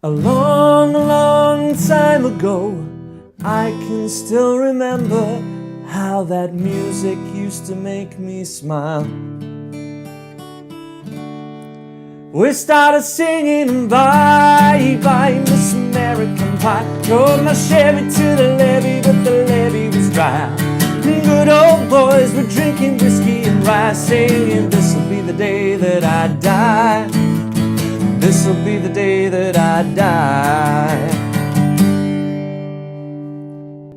A long, long time ago, I can still remember how that music used to make me smile. We started singing bye bye Miss American Pie. Drove my Chevy to the levee, but the levee was dry. Good old boys were drinking whiskey and rye, singing, this'll be the day that I die. This'll be the day that I die.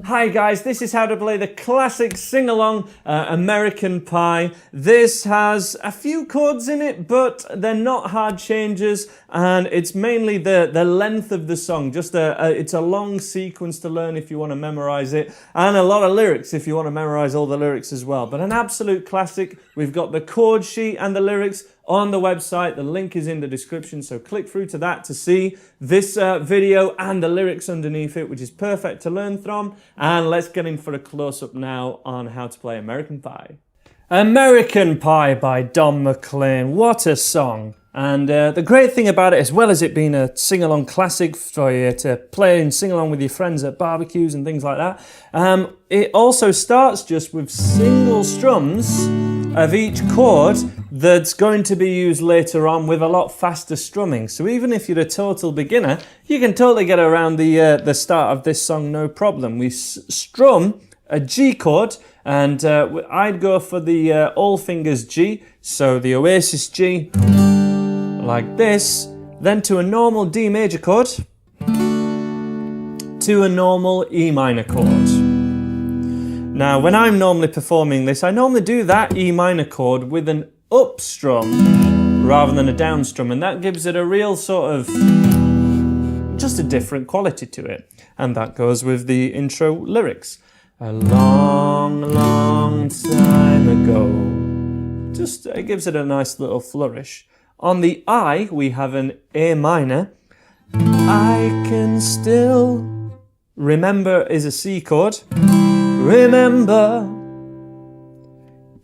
Hi guys, this is how to play the classic sing-along American Pie. This has a few chords in it, but they're not hard changes, and it's mainly the length of the song. It's a long sequence to learn if you want to memorize it, and a lot of lyrics if you want to memorize all the lyrics as well. But an absolute classic. We've got the chord sheet and the lyrics on the website. The link is in the description, so click through to that to see this video and the lyrics underneath it, which is perfect to learn from. And let's get in for a close-up now on how to play American Pie. American Pie by McLean. What a song. And the great thing about it, as well as it being a sing-along classic for you to play and sing along with your friends at barbecues and things like that, it also starts just with single strums of each chord that's going to be used later on with a lot faster strumming. So even if you're a total beginner, you can totally get around the start of this song no problem. We strum a G chord, and I'd go for the all fingers G, so the Oasis G, like this, then to a normal D major chord, to a normal E minor chord. Now, when I'm normally performing this, I normally do that E minor chord with an up strum rather than a down strum, and that gives it a real sort of, just a different quality to it. And that goes with the intro lyrics. A long, long time ago. It gives it a nice little flourish. On the I, we have an A minor. I can still remember is a C chord. Remember.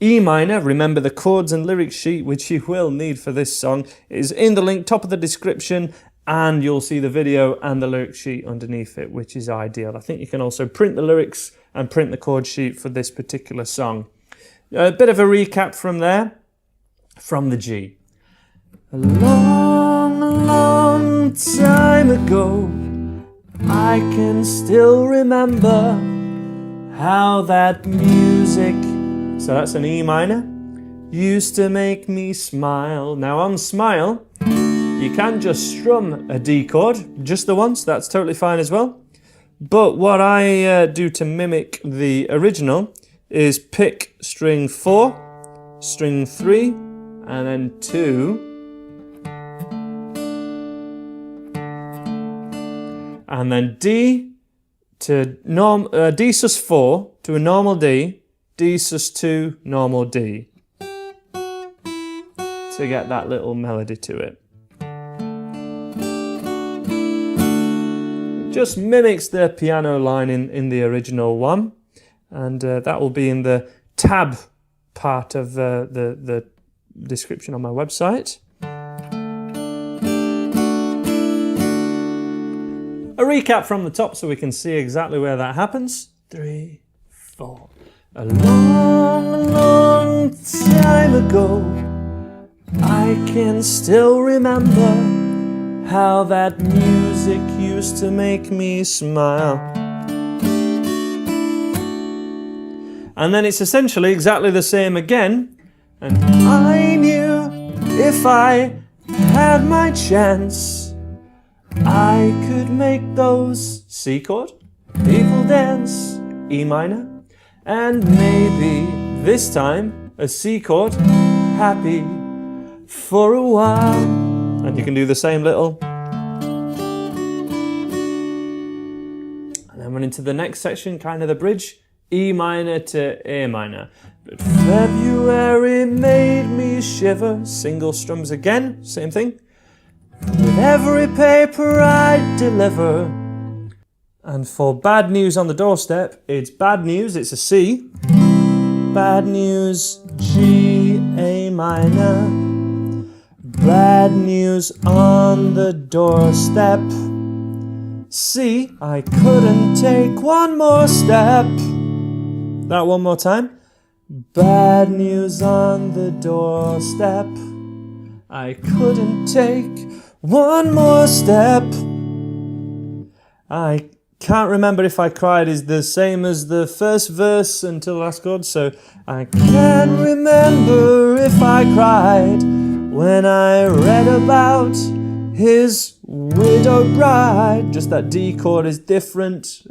E minor, remember the chords and lyrics sheet, which you will need for this song, is in the link, top of the description, and you'll see the video and the lyric sheet underneath it, which is ideal. I think you can also print the lyrics and print the chord sheet for this particular song. A bit of a recap from there, from the G. A long, long time ago, I can still remember how that music, so that's an E minor, used to make me smile. Now on smile, you can just strum a D chord, just the once, that's totally fine as well. But what I do to mimic the original is pick string 4, string 3, and then 2, and then D to D sus 4 to a normal D, D sus 2, normal D, to get that little melody to it. It just mimics the piano line in the original one, and that will be in the tab part of the description on my website. A recap from the top so we can see exactly where that happens. 3, 4. A long, long time ago, I can still remember how that music used to make me smile. And then it's essentially exactly the same again. And I knew if I had my chance, I could make those C chord, people dance, E minor, and maybe this time a C chord, happy for a while. And you can do the same little. And then we're into the next section, kind of the bridge, E minor to A minor. But February made me shiver, single strums again, same thing. With every paper I deliver. And for bad news on the doorstep, it's bad news, it's a C. Bad news, G, A minor. bad news on the doorstep. C, I couldn't take one more step. That one more time. Bad news on the doorstep. I couldn't take one more step. I can't remember if I cried is the same as the first verse until the last chord, so I can't remember if I cried when I read about his widowed bride. Just that D chord is different,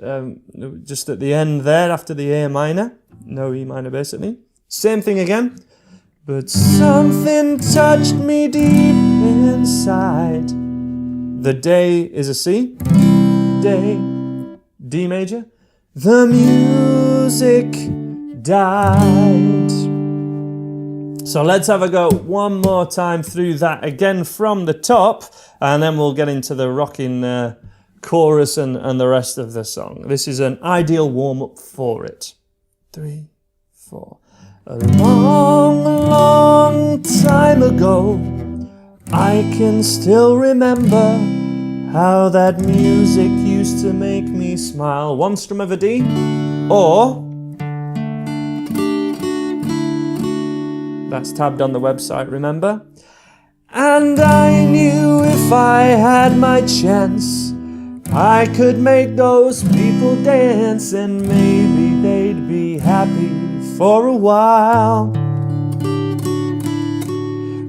just at the end there after the A minor, no E minor basically. Same thing again. But something touched me deep inside. The day is a C, day, D major. The music died. So let's have a go one more time through that again from the top, and then we'll get into the rocking chorus and the rest of the song. This is an ideal warm-up for it. 3, 4. A long, long time ago, I can still remember how that music used to make me smile. One strum of a D, or that's tabbed on the website, remember? And I knew if I had my chance, I could make those people dance, and maybe they'd be happy for a while.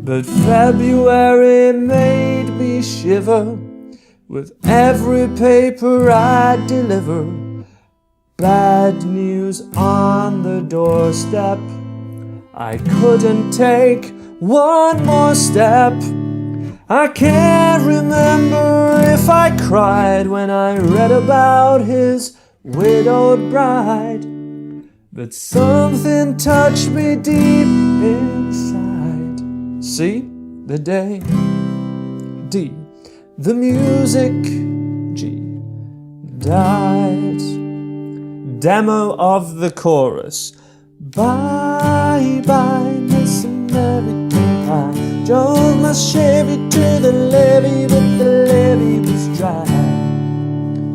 But February made me shiver with every paper I deliver. Bad news on the doorstep. I couldn't take one more step. I can't remember if I cried when I read about his widowed bride. But something touched me deep inside. C, the day. D, the music. G, died. Demo of the chorus. Bye bye, Miss American Pie. Drove my Chevy to the levee, but the levee was dry.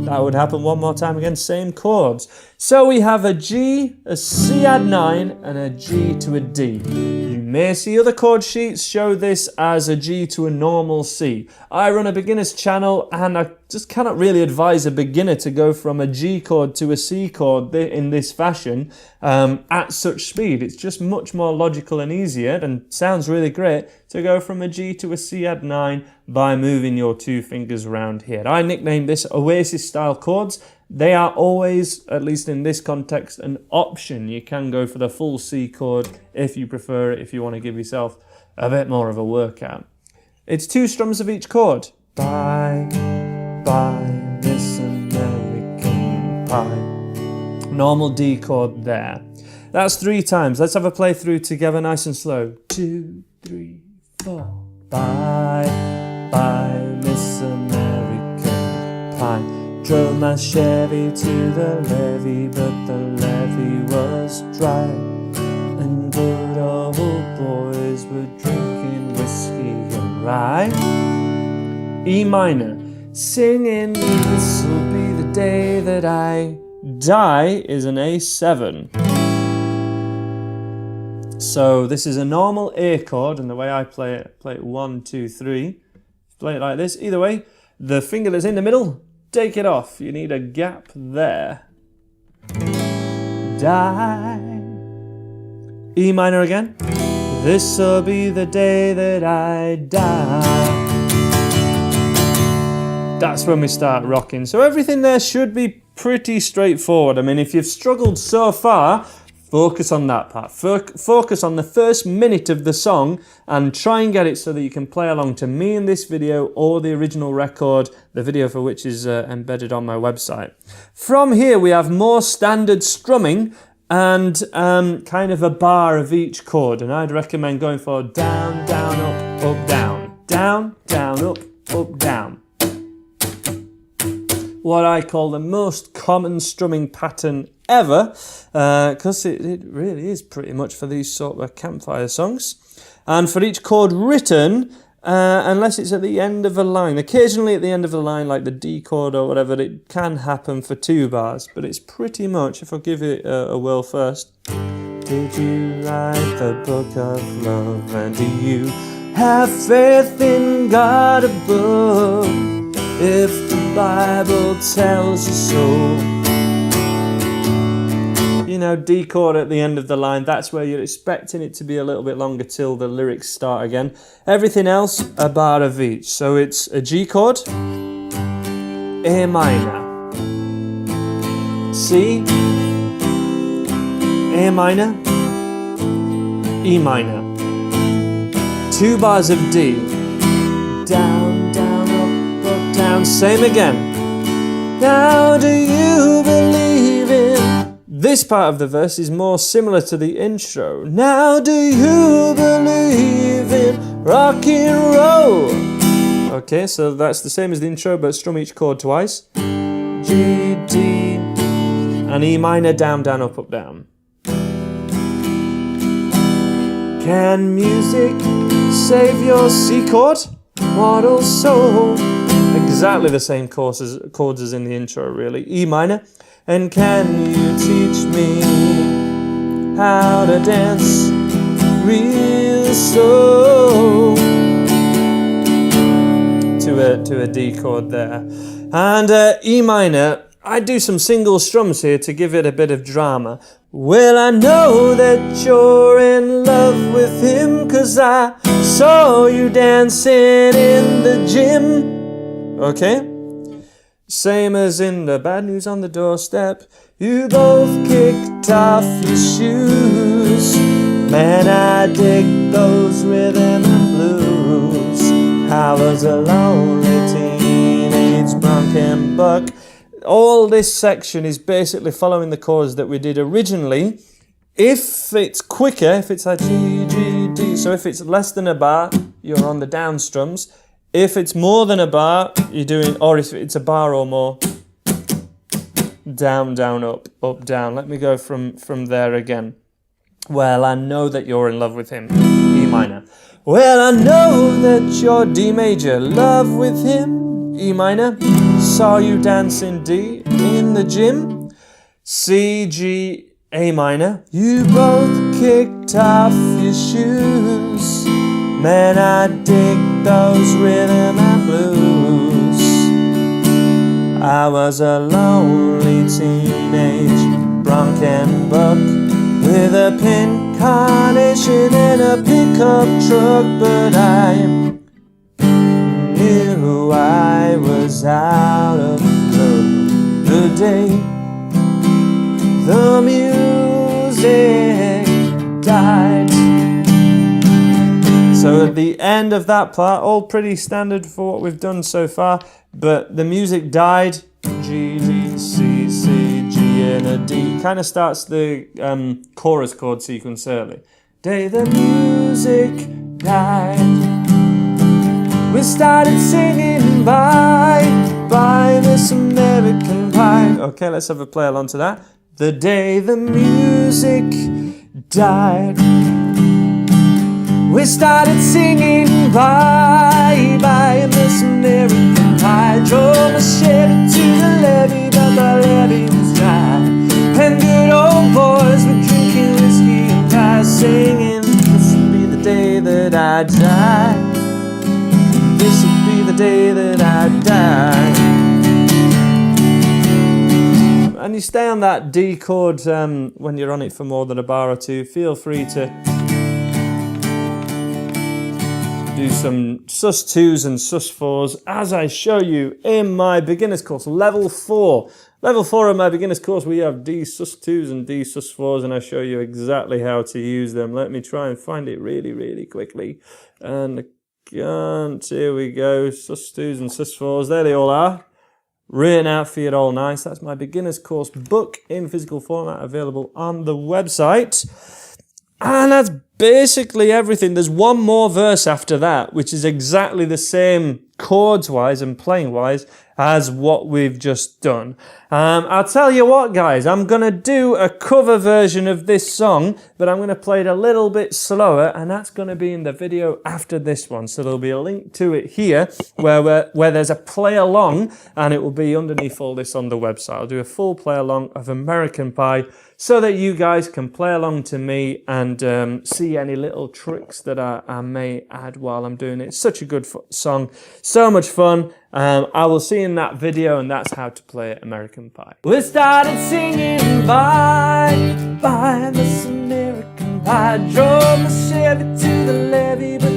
That would happen one more time again, same chords. So we have a G, a C add 9, and a G to a D. You may see other chord sheets show this as a G to a normal C. I run a beginner's channel, and I just cannot really advise a beginner to go from a G chord to a C chord in this fashion at such speed. It's just much more logical and easier, and sounds really great, to go from a G to a C add 9 by moving your two fingers around here. I nicknamed this Oasis style chords. They are always, at least in this context, an option. You can go for the full C chord if you prefer it, if you want to give yourself a bit more of a workout. It's 2 strums of each chord. Bye, bye, Miss American Pie. Normal D chord there. That's 3 times. Let's have a play through together nice and slow. 2, 3, 4. Bye, bye, Miss American Pie. Drove my Chevy to the levee, but the levee was dry, and good old boys were drinking whiskey and rye. E minor, singing this'll be the day that I die is an A7. So this is a normal A chord, and the way I play it 1, 2, 3. Play it like this. Either way, the finger that's in the middle, take it off. You need a gap there. Die. E minor again. This'll be the day that I die. That's when we start rocking. So everything there should be pretty straightforward. I mean, if you've struggled so far, focus on that part. Focus on the first minute of the song and try and get it so that you can play along to me in this video or the original record, the video for which is embedded on my website. From here we have more standard strumming and kind of a bar of each chord, and I'd recommend going for down, down, up, down, down, down, up, down. What I call the most common strumming pattern ever, because it really is pretty much for these sort of campfire songs. And for each chord written, unless it's at the end of a line. Occasionally at the end of a line, like the D chord or whatever, it can happen for 2 bars, but it's pretty much, if I give it a whirl first. Did you write the book of love, and do you have faith in God above, if the Bible tells you so? You know, D chord at the end of the line, that's where you're expecting it to be a little bit longer till the lyrics start again. Everything else, a bar of each. So it's a G chord, A minor, C, A minor, E minor. 2 bars of D, down, down, up, down, same again. Now do you believe in? This part of the verse is more similar to the intro. Now do you believe in rock and roll? Okay, so that's the same as the intro, but strum each chord twice. G, D, and E minor, down, down, up, down. Can music save your C chord, mortal soul? Exactly the same chords as in the intro, really. E minor. And can you teach me how to dance real slow? To a D chord there. And E minor, I do some single strums here to give it a bit of drama. Well, I know that you're in love with him, 'cause I saw you dancing in the gym. Okay? Same as in the Bad News on the Doorstep. You both kicked off your shoes. Man, I dig those rhythm and blues. I was a lonely teenage bronc buck. All this section is basically following the chords that we did originally. If it's quicker, if it's a G, G, D, so if it's less than a bar, you're on the down strums. If it's more than a bar, you're doing, or if it's a bar or more, down, down, up, down. Let me go from there again. Well, I know that you're in love with him, E minor. Well, I know that you're D major, love with him, E minor. Saw you dancing D in the gym, C, G, A minor. You both kicked off your shoes. Man, I dig those rhythm and blues. I was a lonely teenage bronc buck with a pink carnation and a pickup truck, but I knew I was out of love the day the music died. So at the end of that part, all pretty standard for what we've done so far, but the music died, G, D, C, C, G, and a D. Kind of starts the chorus chord sequence early. Day the music died. We started singing bye, bye Miss American Pie. Okay, let's have a play along to that. The day the music died. We started singing bye, bye Miss American Pie. Drove a Chevy to the levee, but the levee was dry. And good old boys were drinking whiskey and pie, singing, this will be the day that I die. This will be the day that I die. And you stay on that D chord when you're on it for more than a bar or two. Feel free to do some sus2s and sus4s as I show you in my beginner's course, level 4. Level 4 of my beginner's course, we have D sus2s and D sus4s, and I show you exactly how to use them. Let me try and find it really, really quickly. And I can't. Here we go. Sus2s and sus4s. There they all are. Written out for you all nice. That's my beginner's course book in physical format, available on the website. And that's basically everything. There's one more verse after that, which is exactly the same chords-wise and playing-wise as what we've just done. I'll tell you what, guys, I'm going to do a cover version of this song, but I'm going to play it a little bit slower, and that's going to be in the video after this one. So there'll be a link to it here where there's a play along, and it will be underneath all this on the website. I'll do a full play along of American Pie so that you guys can play along to me and see any little tricks that I may add while I'm doing it. It's such a good song, so much fun. I will see you in that video, and that's how to play American Pie. We started singing bye, bye, Miss American Pie. Drove my Chevy to the levee, but